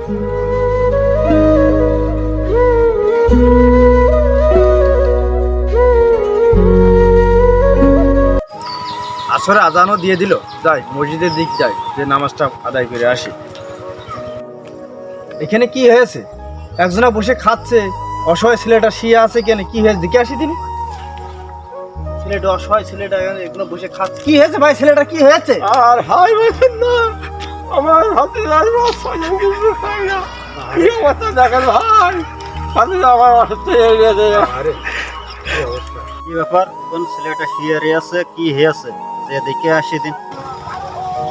আসরে আজানও দিয়ে দিল, যাই মসজিদের দিক যাই, যে নামাজটা আদায় করে আসি। এখানে কি হয়েছে? একজনা বসে খাচ্ছে, অসহায় ছেলেটা শুয়ে আছে কেন? কি হয়েছে দেখে আসি তিনি। ছেলেটা অসহায়, ছেলেটা এখানে বসে খাচ্ছে। কি হয়েছে ভাই, ছেলেটা কি হয়েছে? আর হাই বলেন না, আমার হাতে কিছু খাই না। কি অবস্থা দেখেন ভাই, হাতে আমার অসুস্থ হয়ে গেছে। আরে কি ব্যাপার, কোন ছেলেটা শুয়ে আছে, কি হয়েছে যে দেখে আসি দিন।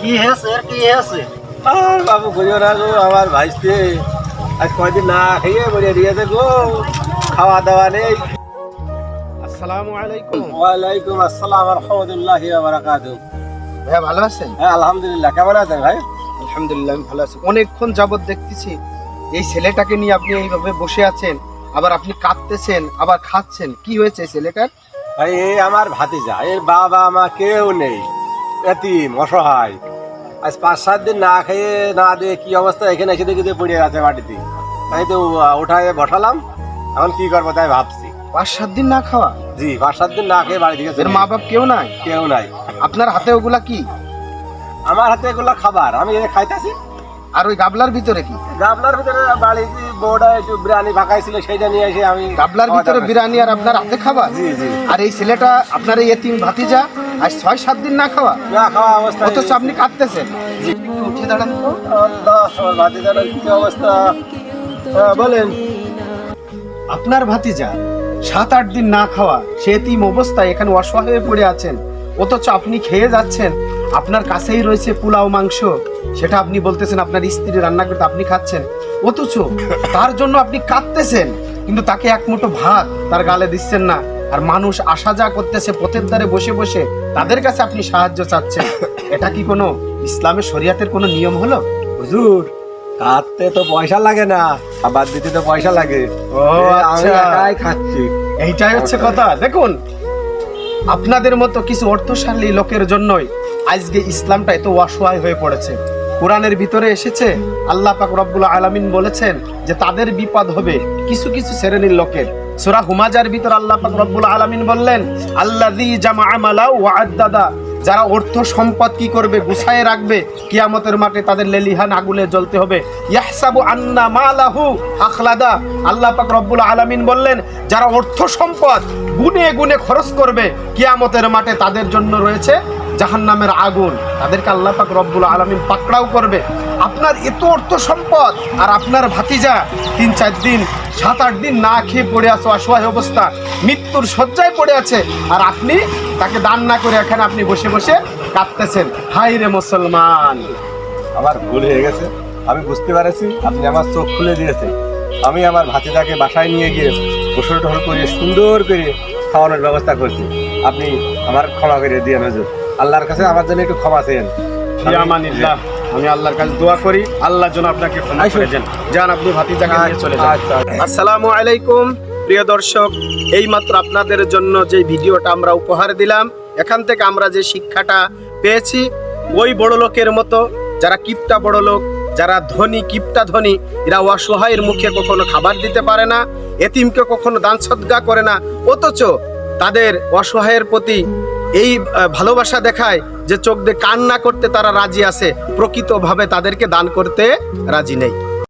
কি হয়েছে, আর কি হয়েছে? আর বাবু বুঝো না গো, আমার ভাইস্তে আজ কয়দিন না খেয়ে বলে দিয়েছে গো, খাওয়া দাওয়া নেই। আসসালামু আলাইকুম। ওয়ালাইকুম আসসালাম রহমতুল্লাহি ওয়া বারাকাতুহু। ভাই ভালো আছেন? হ্যাঁ আলহামদুলিল্লাহ, কেমন আছেন ভাই? আলহামদুলিল্লাহ আমি ভালো আছি। অনেকক্ষণ যাবত দেখতেছি এই ছেলেটাকে নিয়ে আপনি এইভাবে বসে আছেন, আবার আপনি কাঁদতেছেন, আবার খাচ্ছেন। কি হয়েছে ছেলেটার? ভাই এই আমার ভাতিজা, এর বাবা মা কেউ নেই, এতিম অসহায়। আজ 5-7 দিন না খেয়ে না দিয়ে কি অবস্থা, এখানে এসে দেখি পড়ে আছে মাটিতে। তাই তো উঠায় বসালাম, এখন কি করবো তাই ভাবছি। 5-7 দিন না খাওয়া? জি 5-7 দিন না খেয়ে বাড়ি থেকে এর মা বাপ কেউ নাই? কেউ নাই। আপনার হাতে ওগুলা কি? আমার হাতে এগুলো খাবার, আমি খাইতেছি। আর ওই গাবলার ভিতরে কি? গাবলার ভিতরে বাড়ি বউটা একটু বিরিয়ানি পাকাইছিল, সেইটা নিয়ে এসে আমি গাবলার ভিতরে বিরিয়ানি, আর আপনার হাতে খাবার? জি জি। আর এই ছেলেটা আপনার এই এতিম ভাতিজা আজ 6-7 দিন না খাওয়া, না খাওয়া অবস্থা। অথচ আপনি কাঁদতেছেন। উঠে দাঁড়ান তো। আল্লাহ, আমার ভাতিজার কি অবস্থা বলেন। আপনার ভাতিজা 7-8 দিন না খাওয়া, সে এতিম অবস্থায় এখানে অসহায় হয়ে পড়ে আছেন, অথচ আপনি খেয়ে যাচ্ছেন। আপনার কাছেই রয়েছে পোলাও মাংস, সেটা আপনি বলতেছেন আপনার স্ত্রী রান্না করতে, আপনি খাচ্ছেন, অথচ তার জন্য আপনি কাঁদতেছেন, কিন্তু তাকে এক মুঠো ভাত তার গালে দিচ্ছেন না। আর মানুষ আসা যা করতেছে পথের ধারে বসে বসে, তাদের কাছে আপনি সাহায্য চাচ্ছেন। এটা কি কোনো ইসলামের শরিয়াতের কোনো নিয়ম হলো? হুজুর, কাটতে তো পয়সা লাগে না, খাবার দিতে তো পয়সা লাগে। ও আমি আচ্ছা, একাই খাচ্ছি। এইটাই হচ্ছে কথা। দেখুন, আপনাদের মতো কিছু অর্থশালী লোকের জন্যই আজকে ইসলামটা এত অসহায় হয়ে পড়েছে। কোরআনের ভিতরে এসেছে, আল্লাহ পাক রব্বুল আলামিন বলেছেন যে তাদের বিপদ হবে কিছু কিছু শ্রেণীর লোকের। সূরা হুমাজার ভিতর আল্লাহ পাক রব্বুল আলামিন বললেন, আল্লাযী জামাআ মালা ওয়া আদ্দাদা, যারা অর্থ সম্পদ কি করবে, গুছায় রাখবে, কিয়ামতের মাঠে তাদের লেলিহান আগুনে জ্বলতে হবে। ইয়াহসাবু আন্না মালাহু আখলাদা, আল্লাহ পাক রব্বুল আলামিন বললেন যারা অর্থ সম্পদ গুনে গুনে খরচ করবে, কিয়ামতের মাঠে তাদের জন্য রয়েছে জাহান্নামের আগুন, তাদেরকে আল্লাহ পাক রব্বুল আলামিন পাকড়াও করবে। আপনার এত অর্থ সম্পদ, আর আপনার ভাতিজা 3-4 দিন 7-8 দিন না খেয়ে পড়ে আছে, অসহায় অবস্থা, মৃত্যুর শয্যায় পড়ে আছে, আর আপনি তাকে দান না করে এখানে আপনি বসে বসে কাঁদতেছেন। হাই রে মুসলমান! আমার ভুল হয়ে গেছে, আমি বুঝতে পারছি, আপনি আমার চোখ খুলে দিয়েছেন। আমি আমার ভাতিজাকে বাসায় নিয়ে গিয়ে গোসল টোসল করে সুন্দর করে খাওয়ানোর ব্যবস্থা করছি। আপনি আমার ক্ষমা করে দিয়ে হুজুর, আল্লাহর কাছে আমার জন্য একটু ক্ষমা চেয়েন। ইয়ামানিল্লাহ, আমি আল্লাহর কাছে দোয়া করি আল্লাহ যেন আপনাকে ক্ষমা করে দেন। যান আপনি ভাতিজাকে নিয়ে চলে যান। আসসালামু আলাইকুম প্রিয় দর্শক, এইমাত্র আপনাদের জন্য যে ভিডিওটা আমরা উপহার দিলাম, এখান থেকে আমরা যে শিক্ষাটা পেয়েছি, ওই বড় লোকের মতো যারা কিপটা বড় লোক, যারা ধনী কিপটা ধনী, এরা অসহায়ের মুখে কখনো খাবার দিতে পারে না, এতিমকে কখনো দান সদকা করে না, অথচ তাদের অসহায়ের প্রতি এই ভালোবাসা দেখায় যে চোখ দিয়ে কান্না করতে তারা রাজি আছে, প্রকৃতভাবে তাদেরকে দান করতে রাজি নেই।